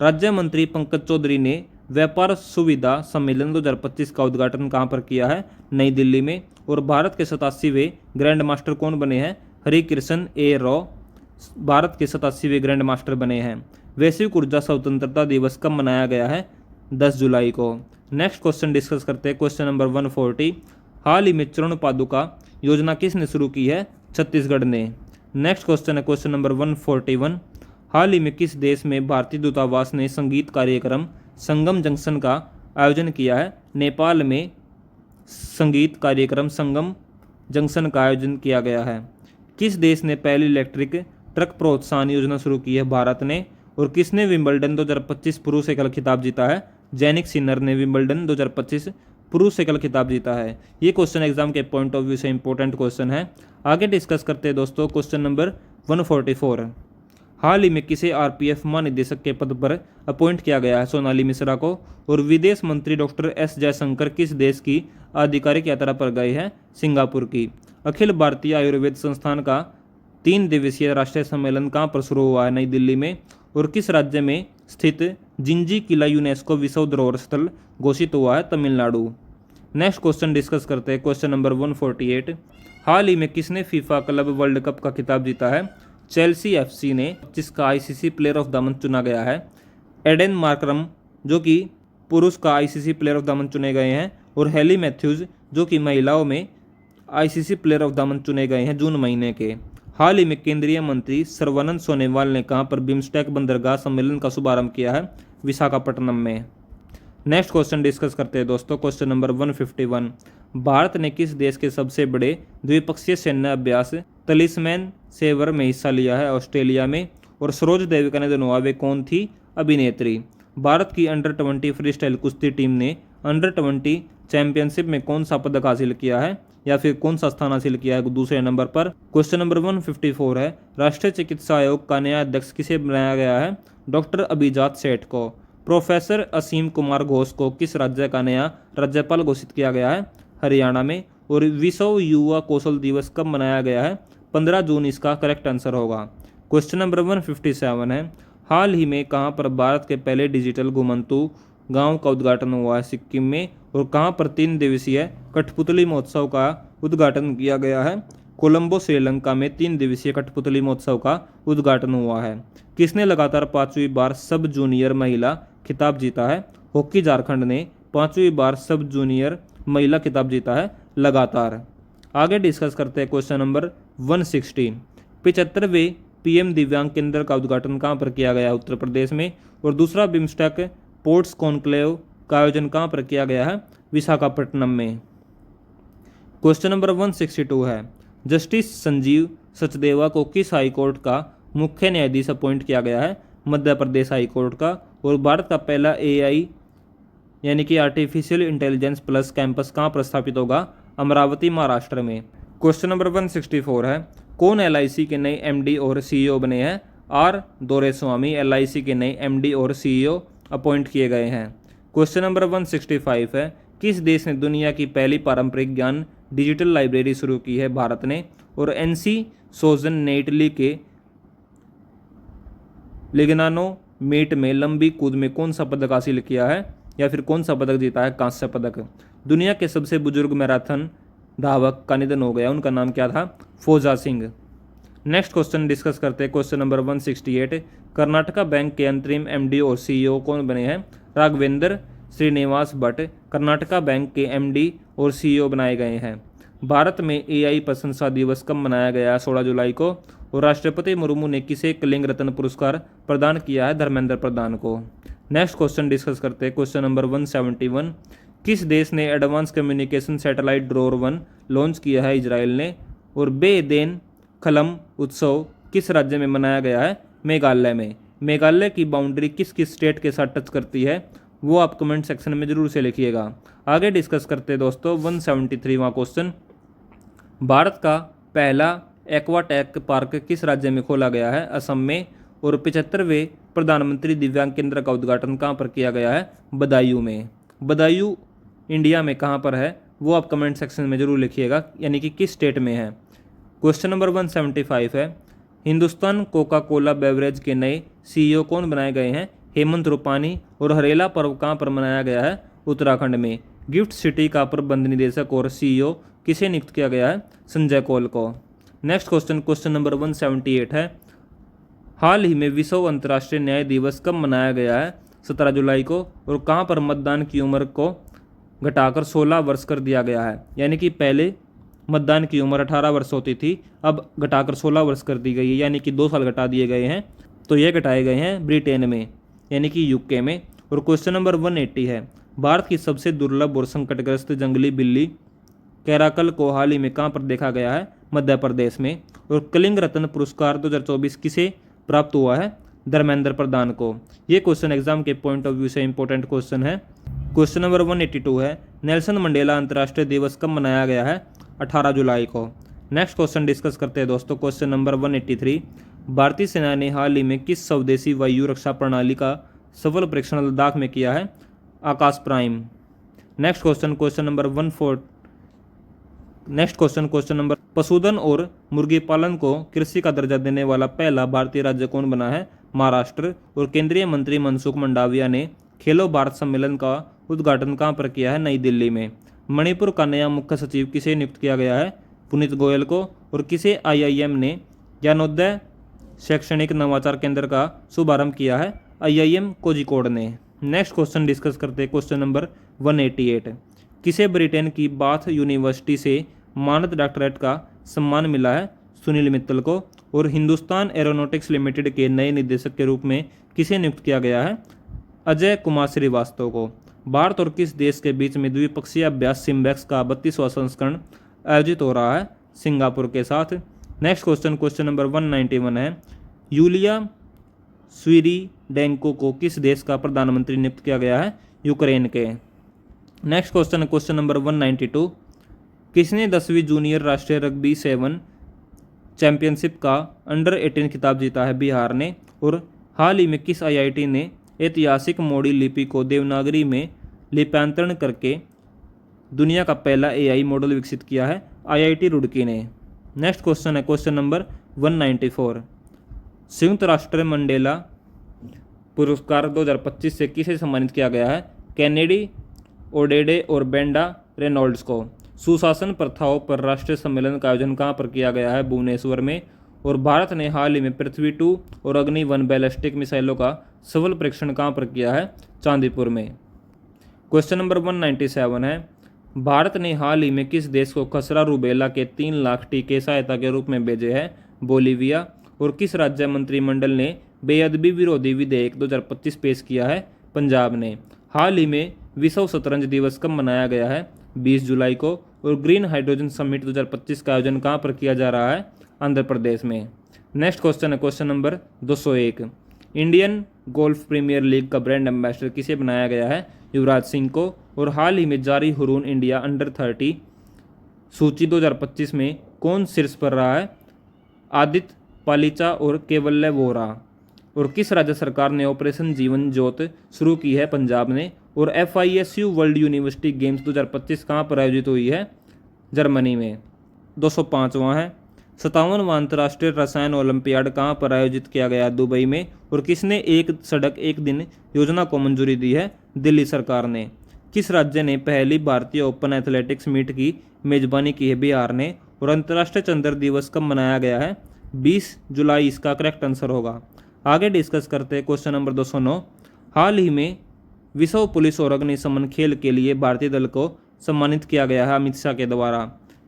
राज्य मंत्री पंकज चौधरी ने व्यापार सुविधा सम्मेलन 2025 का उद्घाटन कहाँ पर किया है? नई दिल्ली में। और भारत के 87वें ग्रैंड मास्टर कौन बने हैं? हरिकृष्ण A रॉ भारत के 87वें ग्रैंड मास्टर बने हैं। वैश्विक ऊर्जा स्वतंत्रता दिवस कब मनाया गया है? 10 जुलाई को। नेक्स्ट क्वेश्चन डिस्कस करते हैं क्वेश्चन नंबर 140, हाल ही में चरण पादुका योजना किसने शुरू की है? छत्तीसगढ़ ने। नेक्स्ट क्वेश्चन है क्वेश्चन नंबर 141, हाल ही में किस देश में भारतीय दूतावास ने संगीत कार्यक्रम संगम जंक्शन का आयोजन किया है? नेपाल में संगीत कार्यक्रम संगम जंक्शन का आयोजन किया गया है। किस देश ने पहली इलेक्ट्रिक ट्रक प्रोत्साहन योजना शुरू की है? भारत ने। और किसने विंबलडन 2025 पुरुष एकल खिताब जीता है? जैनिक सिन्नर ने विंबलडन 2025 पुरुष एकल खिताब जीता है। ये क्वेश्चन एग्जाम के पॉइंट ऑफ व्यू से इंपॉर्टेंट क्वेश्चन है। आगे डिस्कस करते हैं दोस्तों क्वेश्चन नंबर 144, हाल ही में किसे RPF महानिदेशक के पद पर अपॉइंट किया गया है? सोनाली मिश्रा को। और विदेश मंत्री डॉक्टर S जयशंकर किस देश की आधिकारिक यात्रा पर गए हैं? सिंगापुर की। अखिल भारतीय आयुर्वेद संस्थान का 3 दिवसीय राष्ट्रीय सम्मेलन कहाँ पर शुरू हुआ है? नई दिल्ली में। और किस राज्य में स्थित जिंजी किला यूनेस्को विश्व धरोहर स्थल घोषित हुआ है? तमिलनाडु। नेक्स्ट क्वेश्चन डिस्कस करते हैं क्वेश्चन नंबर 148, हाल ही में किसने फीफा क्लब वर्ल्ड कप का खिताब जीता है? चेल्सी FC ने, जिसका ICC player of the month चुना गया है। एडन मार्करम जो कि पुरुष का ICC player of the month चुने गए हैं। और हेली मैथ्यूज जो कि महिलाओं में ICC player of the month चुने गए हैं जून महीने के। हाल ही में केंद्रीय मंत्री सर्बानंद सोनोवाल ने कहाँ पर बिम्स्टेक बंदरगाह सम्मेलन का शुभारंभ किया है? विशाखापट्टनम में। नेक्स्ट क्वेश्चन डिस्कस करते हैं दोस्तों क्वेश्चन नंबर 151, भारत ने किस देश के सबसे बड़े द्विपक्षीय सैन्य अभ्यास तलिस्मैन सेवर में हिस्सा लिया है? ऑस्ट्रेलिया में। और सरोज देविका ने वे कौन थी? अभिनेत्री। भारत की अंडर-20 फ्री स्टाइल कुश्ती टीम ने अंडर-20 चैंपियनशिप में कौन सा पदक हासिल किया है? या फिर कौन सा स्थान हासिल किया है दूसरे नंबर पर। क्वेश्चन नंबर 154 है, राष्ट्रीय चिकित्सा आयोग का नया अध्यक्ष किसे बनाया गया है? डॉक्टर अभिजात सेठ को। प्रोफेसर असीम कुमार घोष को किस राज्य का नया राज्यपाल घोषित किया गया है? हरियाणा में। और विश्व युवा कौशल दिवस कब मनाया गया है? 15 जून इसका करेक्ट आंसर होगा। क्वेश्चन नंबर 157 है, हाल ही में कहाँ पर भारत के पहले डिजिटल घुमंतू गांव का उद्घाटन हुआ है? सिक्किम में। और कहाँ पर 3 दिवसीय कठपुतली महोत्सव का उद्घाटन किया गया है? कोलंबो श्रीलंका में 3 दिवसीय कठपुतली महोत्सव का उद्घाटन हुआ है। किसने लगातार 5वीं बार सब जूनियर महिला खिताब जीता है? हॉकी झारखंड ने 5वीं बार सब जूनियर महिला खिताब जीता है लगातार। आगे डिस्कस करते हैं क्वेश्चन नंबर 160, 75वें पीएम दिव्यांग केंद्र का उद्घाटन कहाँ पर किया गया है? उत्तर प्रदेश में। और दूसरा बिम्स्टेक पोर्ट्स कॉन्क्लेव का आयोजन कहाँ पर किया गया है? विशाखापट्टनम में। क्वेश्चन नंबर 162 है, जस्टिस संजीव सचदेवा को किस हाई कोर्ट का मुख्य न्यायाधीश अपॉइंट किया गया है? मध्य प्रदेश हाई कोर्ट का। और भारत का पहला एआई यानी कि आर्टिफिशियल इंटेलिजेंस प्लस कैंपस कहाँ पर स्थापित होगा? अमरावती महाराष्ट्र में। क्वेश्चन नंबर 164 है, कौन एलआईसी के नए एमडी और सीईओ बने हैं? आर दोरेस्वामी एलआईसी के नए एमडी और सीईओ अपॉइंट किए गए हैं। क्वेश्चन नंबर 165 है, किस देश ने दुनिया की पहली पारंपरिक ज्ञान डिजिटल लाइब्रेरी शुरू की है? भारत ने। और एनसी सोजन ने इटली के लिग्नानो मीट में लंबी कूद में कौन सा पदक हासिल किया है या फिर कौन सा पदक जीता है? कांस्य पदक। दुनिया के सबसे बुजुर्ग मैराथन धावक का निधन हो गया, उनका नाम क्या था? फौजा सिंह। नेक्स्ट क्वेश्चन डिस्कस करते हैं क्वेश्चन नंबर 168, कर्नाटका बैंक के अंतरिम एमडी और सीईओ कौन बने हैं? राघवेंद्र श्रीनिवास भट्ट कर्नाटका बैंक के एमडी और सीईओ बनाए गए हैं। भारत में एआई प्रशंसा दिवस कब मनाया गया है? 16 जुलाई को। और राष्ट्रपति मुर्मू ने किसे कलिंग रत्न पुरस्कार प्रदान किया है? धर्मेंद्र प्रधान को। नेक्स्ट क्वेश्चन डिस्कस करते हैं क्वेश्चन नंबर 171, किस देश ने एडवांस कम्युनिकेशन सैटेलाइट ड्रोर 1 लॉन्च किया है? इजराइल ने। और बेदेन खलम उत्सव किस राज्य में मनाया गया है? मेघालय में। मेघालय की बाउंड्री किस किस स्टेट के साथ टच करती है? वो आप कमेंट सेक्शन में जरूर से लिखिएगा। आगे डिस्कस करते हैं दोस्तों 173वां क्वेश्चन, भारत का पहला एक्वाटेक पार्क किस राज्य में खोला गया है? असम में। और 75वें प्रधानमंत्री दिव्यांग केंद्र का उद्घाटन कहाँ पर किया गया है? बदायूं में। बदायूं इंडिया में कहाँ पर है? वो आप कमेंट सेक्शन में जरूर लिखिएगा, यानी कि किस स्टेट में है। क्वेश्चन नंबर 175 है, हिंदुस्तान कोका कोला बेवरेज के नए सीईओ कौन बनाए गए हैं? हेमंत रूपानी। और हरेला पर्व कहाँ पर मनाया गया है? उत्तराखंड में। गिफ्ट सिटी का प्रबंध निदेशक और सीईओ किसे नियुक्त किया गया है? संजय कौल को। नेक्स्ट क्वेश्चन, क्वेश्चन नंबर 178 है, हाल ही में विश्व अंतर्राष्ट्रीय न्याय दिवस कब मनाया गया है? 17 जुलाई को। और कहाँ पर मतदान की उम्र को घटाकर 16 वर्ष कर दिया गया है? यानी कि पहले मतदान की उम्र 18 वर्ष होती थी, अब घटाकर 16 वर्ष कर दी गई है, यानी कि 2 साल घटा दिए गए हैं। तो ये घटाए गए हैं ब्रिटेन में, यानी कि यूके में। और क्वेश्चन नंबर 180 है, भारत की सबसे दुर्लभ और संकटग्रस्त जंगली बिल्ली कैराकल को हाल ही में कहाँ पर देखा गया है? मध्य प्रदेश में। और कलिंग रत्न पुरस्कार 2024 किसे प्राप्त हुआ है? धर्मेंद्र प्रधान को। ये क्वेश्चन एग्जाम के पॉइंट ऑफ व्यू से इंपॉर्टेंट क्वेश्चन है। क्वेश्चन नंबर 182 है, नेल्सन मंडेला अंतर्राष्ट्रीय दिवस कब मनाया गया है? 18 जुलाई को। नेक्स्ट क्वेश्चन डिस्कस करते हैं दोस्तों क्वेश्चन नंबर 183, भारतीय सेना ने हाल ही में किस स्वदेशी वायु रक्षा प्रणाली का सफल परीक्षण लद्दाख में किया है? Akash prime. Next question, question number 14, next question, question number, पशुधन और मुर्गी पालन को कृषि का दर्जा देने वाला पहला भारतीय राज्य कौन बना है? महाराष्ट्र। और केंद्रीय मंत्री मनसुख मंडाविया ने खेलो भारत सम्मेलन का उद्घाटन कहाँ पर किया है? नई दिल्ली में। मणिपुर का नया मुख्य सचिव किसे नियुक्त किया गया है? पुनीत गोयल को। और किसे आईआईएम ने ज्ञानोदय शैक्षणिक नवाचार केंद्र का शुभारंभ किया है? आईआईएम कोझिकोड ने। नेक्स्ट क्वेश्चन डिस्कस करते हैं क्वेश्चन नंबर 188, किसे ब्रिटेन की बाथ यूनिवर्सिटी से मानद डॉक्टरेट का सम्मान मिला है? सुनील मित्तल को। और हिंदुस्तान एरोनॉटिक्स लिमिटेड के नए निदेशक के रूप में किसे नियुक्त किया गया है? अजय कुमार श्रीवास्तव को। भारत और किस देश के बीच में द्विपक्षीय अभ्यास सिम्बैक्स का 32वां संस्करण आयोजित हो रहा है? सिंगापुर के साथ। नेक्स्ट क्वेश्चन, क्वेश्चन नंबर 191 है, यूलिया स्वीरिडेंको को किस देश का प्रधानमंत्री नियुक्त किया गया है? यूक्रेन के। नेक्स्ट क्वेश्चन, क्वेश्चन नंबर 192, किसने 10वीं जूनियर राष्ट्रीय रग्बी 7 चैंपियनशिप का अंडर 18 खिताब जीता है? बिहार ने। और हाल ही में किस आईआईटी ने ऐतिहासिक मोडी लिपि को देवनागरी में लिप्यांतरण करके दुनिया का पहला एआई मॉडल विकसित किया है? आईआईटी रुड़की ने। नेक्स्ट क्वेश्चन है क्वेश्चन नंबर 194। संयुक्त राष्ट्र मंडेला पुरस्कार 2025 से किसे सम्मानित किया गया है? कैनेडी, ओडेडे और बेंडा रेनॉल्ड्स को। सुशासन प्रथाओं पर राष्ट्रीय सम्मेलन का आयोजन कहाँ पर किया गया है? भुवनेश्वर में। और भारत ने हाल ही में पृथ्वी 2 और अग्नि 1 बैलिस्टिक मिसाइलों का सफल परीक्षण कहाँ पर किया है? चांदीपुर में। क्वेश्चन नंबर 197 है, भारत ने हाल ही में किस देश को खसरा रूबेला के 3 लाख टीके सहायता के रूप में भेजे हैं? बोलीविया। और किस राज्य मंत्रिमंडल ने बेअदबी विरोधी विधेयक 2025 पेश किया है? पंजाब ने। हाल ही में विश्व शतरंज दिवस कब मनाया गया है? 20 जुलाई को। और ग्रीन हाइड्रोजन समिट 2025 का आयोजन कहाँ पर किया जा रहा है? आंध्र प्रदेश में। नेक्स्ट क्वेश्चन है question number 201। Indian Golf Premier League का ब्रांड एम्बेसडर किसे बनाया गया है? युवराज सिंह को। और हाल ही में जारी हुरून इंडिया अंडर 30 सूची 2025 में कौन शीर्ष पर रहा है? आदित्य पालीचा और केवल्य वोरा। और किस राज्य सरकार ने ऑपरेशन जीवन ज्योत शुरू की है? पंजाब ने। और FISU वर्ल्ड यूनिवर्सिटी गेम्स 2025 कहाँ पर आयोजित हुई है? जर्मनी में। 205वां है, 57वां अंतर्राष्ट्रीय रसायन ओलंपियाड कहाँ पर आयोजित किया गया? दुबई में। और किसने एक सड़क एक दिन योजना को मंजूरी दी है? दिल्ली सरकार ने। किस राज्य ने पहली भारतीय ओपन एथलेटिक्स मीट की मेजबानी की है? बिहार ने। और अंतर्राष्ट्रीय चंद्र दिवस कब मनाया गया है? 20 जुलाई इसका करेक्ट आंसर होगा। आगे डिस्कस करते हैं क्वेश्चन नंबर 209। हाल ही में विश्व पुलिस और अग्निशमन खेल के लिए भारतीय दल को सम्मानित किया गया है अमित शाह के द्वारा।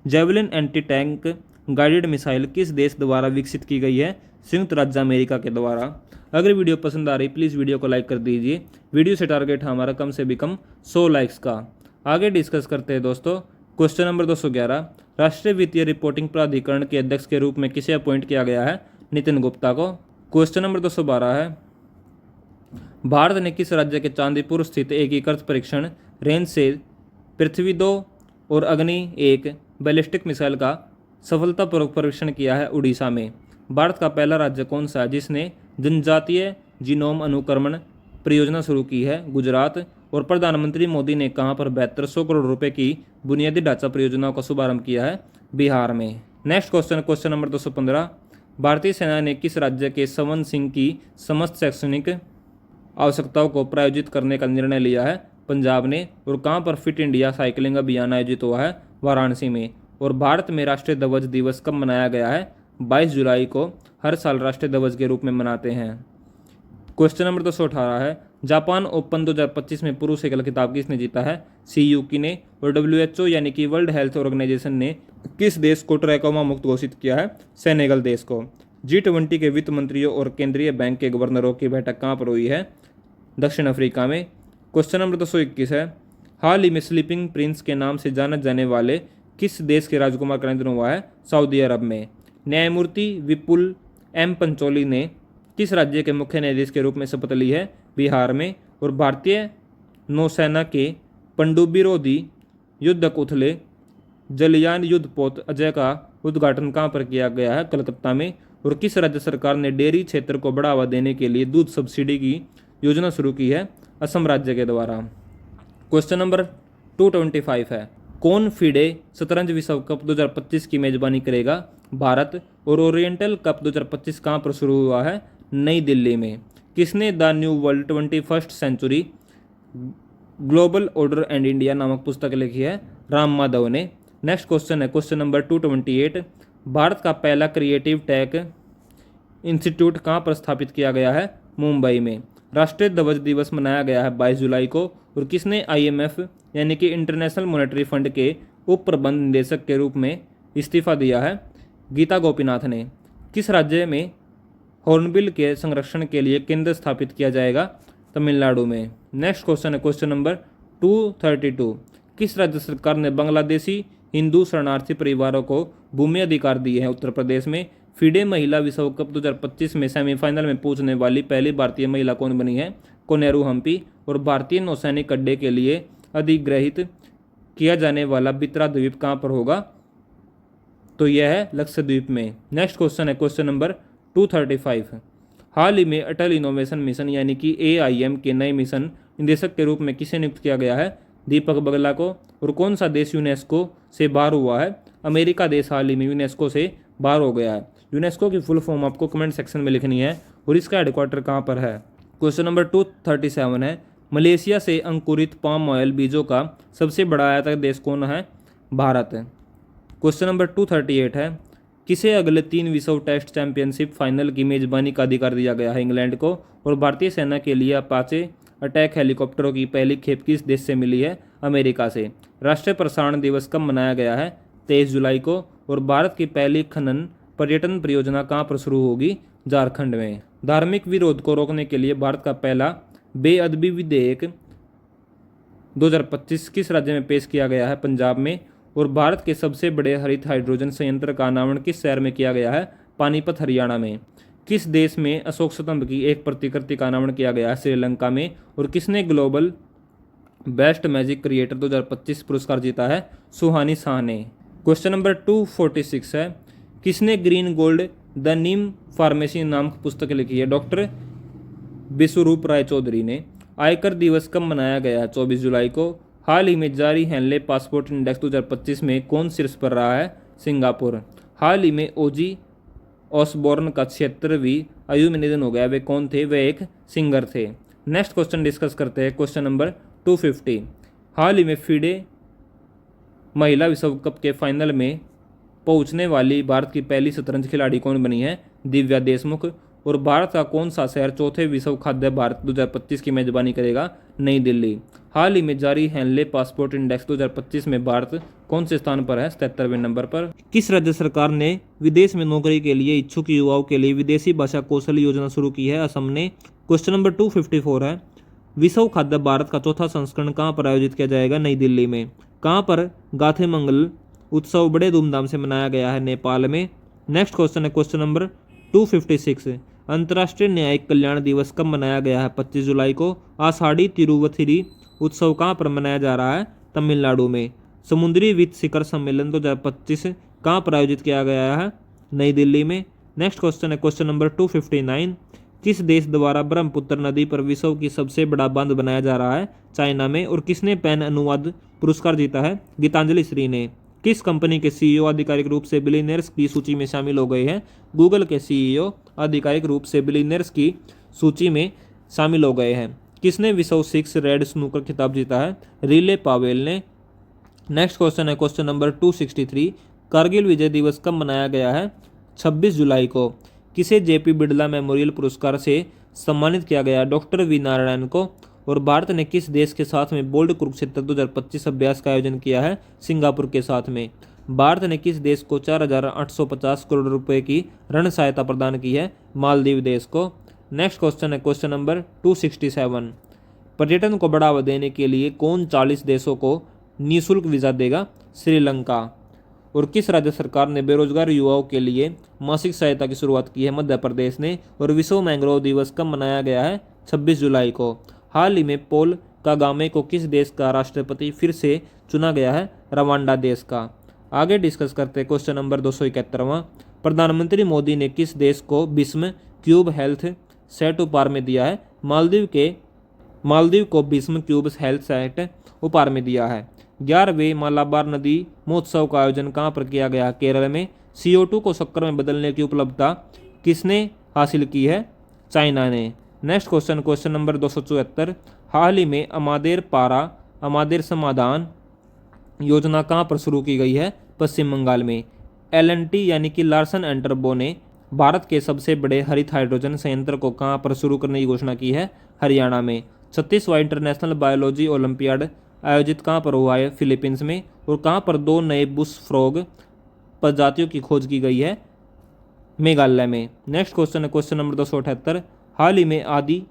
Javelin anti tank guided missile किस देश द्वारा विकसित की गई है? संयुक्त राज्य अमेरिका के द्वारा। अगर वीडियो पसंद आ रही प्लीज़ वीडियो को लाइक कर दीजिए। वीडियो से टारगेट हमारा कम से भी कम 100 लाइक्स का। आगे डिस्कस करते हैं दोस्तों क्वेश्चन नंबर 211। राष्ट्रीय वित्तीय रिपोर्टिंग प्राधिकरण के अध्यक्ष के रूप में किसे अपॉइंट किया गया है? नितिन गुप्ता को। क्वेश्चन नंबर 212 है, भारत ने किस राज्य के चांदीपुर स्थित एकीकृत परीक्षण रेंज से पृथ्वी 2 और अग्नि 1 बैलिस्टिक मिसाइल का सफलतापूर्वक परीक्षण किया है? उड़ीसा में। भारत का पहला राज्य कौन सा है जिसने जनजातीय जीनोम अनुक्रमण परियोजना शुरू की है? गुजरात। और प्रधानमंत्री मोदी ने कहां पर 7200 करोड़ रुपए की बुनियादी ढांचा परियोजनाओं का शुभारंभ किया है? बिहार में। Next question number 215। भारतीय सेना ने किस राज्य के संवत सिंह की समस्त शैक्षणिक आवश्यकताओं को प्रायोजित करने का निर्णय लिया है? पंजाब ने। और कहां पर फिट इंडिया साइकिलिंग अभियान आयोजित हुआ है? वाराणसी में। और भारत में राष्ट्रीय ध्वज दिवस कब मनाया गया है? 22 जुलाई को हर साल राष्ट्रीय ध्वज के रूप में मनाते हैं। क्वेश्चन नंबर 218 है, जापान ओपन 2025 में पुरुष एकल खिताब किसने जीता है? सीयूकी ने। और WHO यानी कि वर्ल्ड हेल्थ ऑर्गेनाइजेशन ने किस देश को ट्रैकोमा मुक्त घोषित किया है? सेनेगल देश को। G20 के वित्त मंत्रियों और केंद्रीय बैंक के गवर्नरों की बैठक कहाँ पर हुई है? दक्षिण अफ्रीका में। क्वेश्चन नंबर 221 है, हाल ही में स्लीपिंग प्रिंस के नाम से जाने जाने वाले किस देश के राजकुमार का निधन हुआ है? सऊदी अरब में। न्यायमूर्ति विपुल M पंचोली ने किस राज्य के मुख्य न्यायाधीश के रूप में शपथ ली है? बिहार में। और भारतीय नौसेना के पनडुब्बी रोधी युद्धक उथले जलयान युद्धपोत अजय का उद्घाटन कहाँ पर किया गया है? कलकत्ता में। और किस राज्य सरकार ने डेयरी क्षेत्र को बढ़ावा देने के लिए दूध सब्सिडी की योजना शुरू की है? असम राज्य के द्वारा। क्वेश्चन नंबर 225 है, कौन फीडे शतरंज विश्व कप 2025 की मेजबानी करेगा? भारत। और ओरिएंटल कप 2025 कहाँ पर शुरू हुआ है? नई दिल्ली में। किसने the New World 21st century global order and India नामक पुस्तक लिखी है? राम माधव ने। नेक्स्ट क्वेश्चन है क्वेश्चन नंबर 228। भारत का पहला क्रिएटिव टेक इंस्टीट्यूट कहाँ पर स्थापित किया गया है? मुंबई में। राष्ट्रीय ध्वज दिवस मनाया गया है 22 जुलाई को। और किसने IMF यानी कि इंटरनेशनल मॉनेटरी फंड के उप प्रबंध निदेशक के रूप में इस्तीफा दिया है? गीता गोपीनाथ ने। किस राज्य में हॉर्नबिल के संरक्षण के लिए केंद्र स्थापित किया जाएगा? तमिलनाडु में। नेक्स्ट क्वेश्चन है क्वेश्चन नंबर 232। किस राज्य सरकार ने बांग्लादेशी हिंदू शरणार्थी परिवारों को भूमि अधिकार दिए हैं? उत्तर प्रदेश में। फीडे महिला विश्व कप 2025 में सेमीफाइनल में पहुंचने वाली पहली भारतीय महिला कौन बनी है? कोनेरू हम्पी। और भारतीय नौसैनिक अड्डे के लिए अधिग्रहित किया जाने वाला बित्रा द्वीप कहाँ पर होगा? तो यह है लक्षद्वीप में। नेक्स्ट क्वेश्चन है क्वेश्चन नंबर 235। हाल ही में अटल इनोवेशन मिशन यानी कि AIM के नए मिशन निदेशक के रूप में किसे नियुक्त किया गया है? दीपक बगला को। और कौन सा देश यूनेस्को से बाहर हुआ है? अमेरिका देश हाल ही में यूनेस्को से बाहर हो गया है। यूनेस्को की फुल फॉर्म आपको कमेंट सेक्शन में लिखनी है और इसका हेडक्वार्टर कहाँ पर है? क्वेश्चन नंबर 237 है, मलेशिया से अंकुरित पाम ऑयल बीजों का सबसे बड़ा आयातक देश कौन है? भारत। क्वेश्चन नंबर 238 है, किसे अगले 3 विश्व टेस्ट चैंपियनशिप फाइनल की मेजबानी का अधिकार दिया गया है? इंग्लैंड को। और भारतीय सेना के लिए अपाचे अटैक हेलीकॉप्टरों की पहली खेप किस देश से मिली है? अमेरिका से। राष्ट्रीय प्रसारण दिवस कब मनाया गया है? 23 जुलाई को। और भारत की पहली खनन पर्यटन परियोजना कहाँ पर शुरू होगी? झारखंड में। धार्मिक विरोध को रोकने के लिए भारत का पहला बेअदबी विधेयक 2025 किस राज्य में पेश किया गया है? पंजाब में। और भारत के सबसे बड़े हरित हाइड्रोजन संयंत्र का अनावरण किस शहर में किया गया है? पानीपत, हरियाणा में। किस देश में अशोक स्तंभ की एक प्रतिकृति का अनावरण किया गया है? श्रीलंका में। और किसने ग्लोबल बेस्ट मैजिक क्रिएटर 2025 पुरस्कार जीता है? सुहानी शाह ने। क्वेश्चन नंबर 246 है, किसने green gold the Neem pharmacy नामक पुस्तक लिखी है? डॉक्टर विश्वरूप राय चौधरी ने। आयकर दिवस कब मनाया गया है? 24 जुलाई को। हाल ही में जारी हैंडले पासपोर्ट इंडेक्स 2025 में कौन शीर्ष पर रहा है? सिंगापुर। हाल ही में ओजी ऑसबॉर्न का 76वीं आयु में निधन हो गया। वे कौन थे? वे एक सिंगर थे। नेक्स्ट क्वेश्चन डिस्कस करते हैं क्वेश्चन नंबर 250। हाल ही में फीडे महिला विश्व कप के फाइनल में पहुंचने वाली भारत की पहली शतरंज खिलाड़ी कौन बनी है? दिव्या देशमुख। और भारत का कौन सा शहर चौथे विश्व खाद्य भारत 2025 की मेजबानी करेगा? नई दिल्ली। हाल ही में जारी हैंडले पासपोर्ट इंडेक्स 2025 में भारत कौन से स्थान पर है? 77वें नंबर पर। किस राज्य सरकार ने विदेश में नौकरी के लिए इच्छुक युवाओं के लिए विदेशी भाषा कौशल योजना शुरू की है? असम ने। क्वेश्चन नंबर 254 है, विश्व खाद्य भारत का चौथा संस्करण कहाँ पर आयोजित किया जाएगा? नई दिल्ली में। कहाँ पर गाथे मंगल उत्सव बड़े धूमधाम से मनाया गया है? नेपाल में। नेक्स्ट क्वेश्चन है क्वेश्चन नंबर 256। अंतर्राष्ट्रीय न्यायिक कल्याण दिवस कब मनाया गया है? 25 जुलाई को। आषाढ़ी तिरुवथिरी उत्सव कहाँ पर मनाया जा रहा है? तमिलनाडु में। समुद्री वित्त शिखर सम्मेलन 2025 कहाँ पर आयोजित किया गया है? नई दिल्ली में। नेक्स्ट क्वेश्चन है क्वेश्चन नंबर 259। किस देश द्वारा ब्रह्मपुत्र नदी पर विश्व की सबसे बड़ा बांध बनाया जा रहा है? चाइना में। और किसने पेन अनुवाद पुरस्कार जीता है? गीतांजलि श्री ने। किस कंपनी के CEO आधिकारिक रूप से बिलियनियर्स की सूची में शामिल हो गए हैं? गूगल के CEO आधिकारिक रूप से बिलियनियर्स की सूची में शामिल हो गए हैं। किसने विश्व 6 रेड स्नूकर खिताब जीता है? रिले पावेल ने। नेक्स्ट क्वेश्चन है क्वेश्चन नंबर 263। कारगिल विजय दिवस कब मनाया गया है? 26 जुलाई को। किसे JP बिड़ला मेमोरियल पुरस्कार से सम्मानित किया गया? डॉक्टर वी नारायण को। और भारत ने किस देश के साथ में बोल्ड कुरुक्षेत्र 2025 अभ्यास का आयोजन किया है? सिंगापुर के साथ में। भारत ने किस देश को 4,850 करोड़ रुपए की ऋण सहायता प्रदान की है? मालदीव देश को। नेक्स्ट क्वेश्चन है क्वेश्चन नंबर 267। पर्यटन को बढ़ावा देने के लिए कौन 40 देशों को निःशुल्क वीज़ा देगा? श्रीलंका। और किस राज्य सरकार ने बेरोजगार युवाओं के लिए मासिक सहायता की शुरुआत की है? मध्य प्रदेश ने। और विश्व मैंग्रोव दिवस कब मनाया गया है? 26 जुलाई को। हाल ही में पॉल कागामे को किस देश का राष्ट्रपति फिर से चुना गया है? रवांडा देश का। आगे डिस्कस करते हैं क्वेश्चन नंबर 271वां। प्रधानमंत्री मोदी ने किस देश को बिस्म क्यूब हेल्थ सेट उपहार में दिया है? मालदीव को बिस्म क्यूब हेल्थ सेट उपहार में दिया है। 11वें मालाबार नदी महोत्सव का आयोजन कहाँ पर किया गया? केरल में। CO2 को शक्कर में बदलने की उपलब्धता किसने हासिल की है? चाइना ने। Next question question number 274। हाल ही में अमादेर समाधान योजना कहाँ पर शुरू की गई है? पश्चिम बंगाल में। L&T यानी कि लार्सन एंड टर्बो ने भारत के सबसे बड़े हरित हाइड्रोजन संयंत्र को कहाँ पर शुरू करने की घोषणा की है? हरियाणा में। 36वां इंटरनेशनल बायोलॉजी ओलंपियाड आयोजित कहाँ पर हुआ है? फिलीपींस में। और कहाँ पर 2 नए बुश फ्रॉग प्रजातियों की खोज की गई है? मेघालय में। नेक्स्ट क्वेश्चन है क्वेश्चन नंबर 278। हाल ही में आदि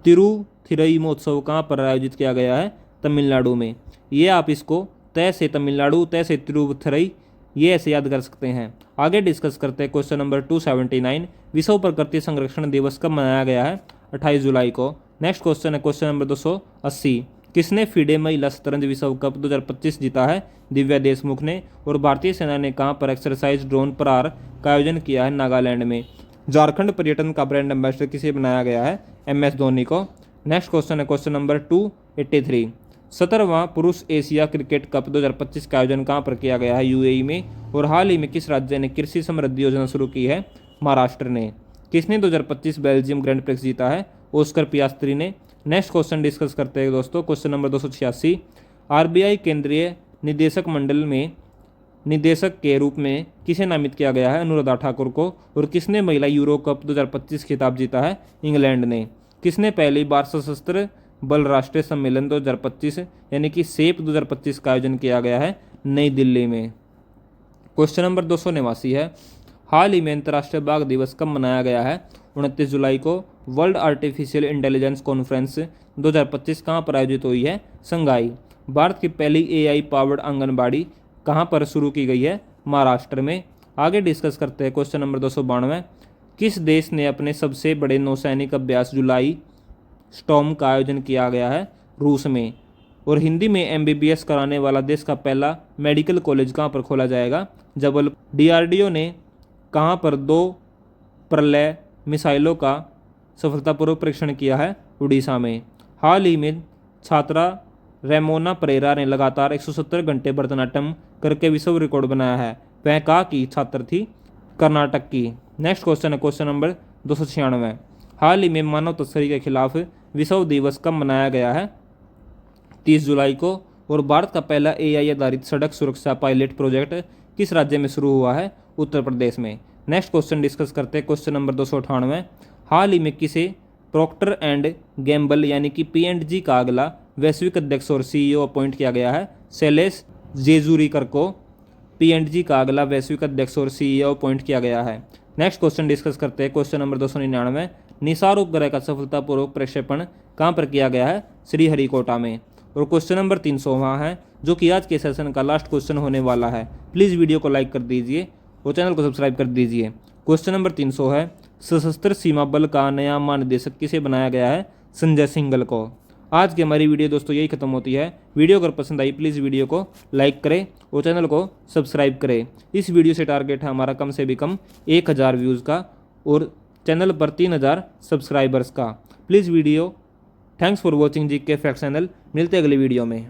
तिरुथिरई महोत्सव कहाँ पर आयोजित किया गया है? तमिलनाडु में। ये आप इसको तय से तमिलनाडु, तय से तिरुथिरई, ये ऐसे याद कर सकते हैं। आगे डिस्कस करते हैं क्वेश्चन नंबर 279। विश्व प्रकृति संरक्षण दिवस कब मनाया गया है? 28 जुलाई को। नेक्स्ट क्वेश्चन है क्वेश्चन नंबर 280। किसने फीडे महिला शतरंज विश्व कप 2025 जीता है? दिव्या देशमुख ने। और भारतीय सेना ने कहां पर एक्सरसाइज ड्रोन प्रहार का आयोजन किया है? नागालैंड में। झारखंड पर्यटन का ब्रांड एम्बेसडर किसे बनाया गया है? MS धोनी को। नेक्स्ट क्वेश्चन है क्वेश्चन नंबर 283। 17वां पुरुष एशिया क्रिकेट कप 2025 का आयोजन कहां पर किया गया है? UAE में। और हाल ही में किस राज्य ने कृषि समृद्धि योजना शुरू की है? महाराष्ट्र ने। किसने 2025 बेल्जियम ग्रैंड प्रिक्स जीता है? ऑस्कर पियास्त्री ने। नेक्स्ट क्वेश्चन डिस्कस करते हैं दोस्तों, क्वेश्चन नंबर 286। RBI केंद्रीय निदेशक मंडल में निदेशक के रूप में किसे नामित किया गया है? अनुराधा ठाकुर को। और किसने महिला यूरो कप 2025 खिताब जीता है? इंग्लैंड ने। किसने पहली बार सशस्त्र बल राष्ट्रीय सम्मेलन 2025 यानी कि सेप 2025 का आयोजन किया गया है? नई दिल्ली में। क्वेश्चन नंबर 289 है, हाल ही में अंतर्राष्ट्रीय बाघ दिवस कब मनाया गया है? 29 जुलाई को। वर्ल्ड आर्टिफिशियल इंटेलिजेंस कॉन्फ्रेंस 2025 कहाँ पर आयोजित हुई है? संघाई। भारत की पहली AI पावर्ड आंगनबाड़ी कहाँ पर शुरू की गई है? महाराष्ट्र में। आगे डिस्कस करते हैं क्वेश्चन नंबर 292। किस देश ने अपने सबसे बड़े नौसैनिक अभ्यास जुलाई स्टॉर्म का आयोजन किया गया है? रूस में। और हिंदी में MBBS कराने वाला देश का पहला मेडिकल कॉलेज कहाँ पर खोला जाएगा? जबलपुर। DRDO ने कहाँ पर 2 प्रलय मिसाइलों का सफलतापूर्वक परीक्षण किया है? उड़ीसा में। हाल ही में छात्रा रेमोना परेरा ने लगातार 170 घंटे भरतनाट्यम करके विश्व रिकॉर्ड बनाया है। वह कहाँ की छात्र थी? कर्नाटक की। नेक्स्ट क्वेश्चन है क्वेश्चन नंबर 296। हाल ही में मानव तस्करी के खिलाफ विश्व दिवस कब मनाया गया है? 30 जुलाई को। और भारत का पहला AI आधारित सड़क सुरक्षा पायलट प्रोजेक्ट किस राज्य में शुरू हुआ है? उत्तर प्रदेश में। नेक्स्ट क्वेश्चन डिस्कस करते हैं क्वेश्चन नंबर 298। हाल ही में किसे प्रॉक्टर एंड गैम्बल यानी कि P&G का अगला वैश्विक अध्यक्ष और CEO अपॉइंट किया गया है? शैलेश जेजूरीकर को P&G का अगला वैश्विक अध्यक्ष और CEO अपॉइंट किया गया है। नेक्स्ट क्वेश्चन डिस्कस करते हैं क्वेश्चन नंबर 299। निसार उपग्रह का सफलतापूर्वक प्रक्षेपण कहाँ पर किया गया है? श्रीहरिकोटा में। और क्वेश्चन नंबर 300 है जो कि आज के सेशन का लास्ट क्वेश्चन होने वाला है। प्लीज़ वीडियो को लाइक कर दीजिए और चैनल को सब्सक्राइब कर दीजिए। क्वेश्चन नंबर 300 है, सशस्त्र सीमा बल का नया महानिदेशक किसे बनाया गया है? संजय सिंघल को। आज की हमारी वीडियो दोस्तों यही खत्म होती है। वीडियो अगर पसंद आई प्लीज़ वीडियो को लाइक करें और चैनल को सब्सक्राइब करें। इस वीडियो से टारगेट है हमारा कम से भी कम 1000 व्यूज़ का और चैनल पर 3000 सब्सक्राइबर्स का। Please video thanks for watching GK fact channel. मिलते हैं अगली वीडियो में।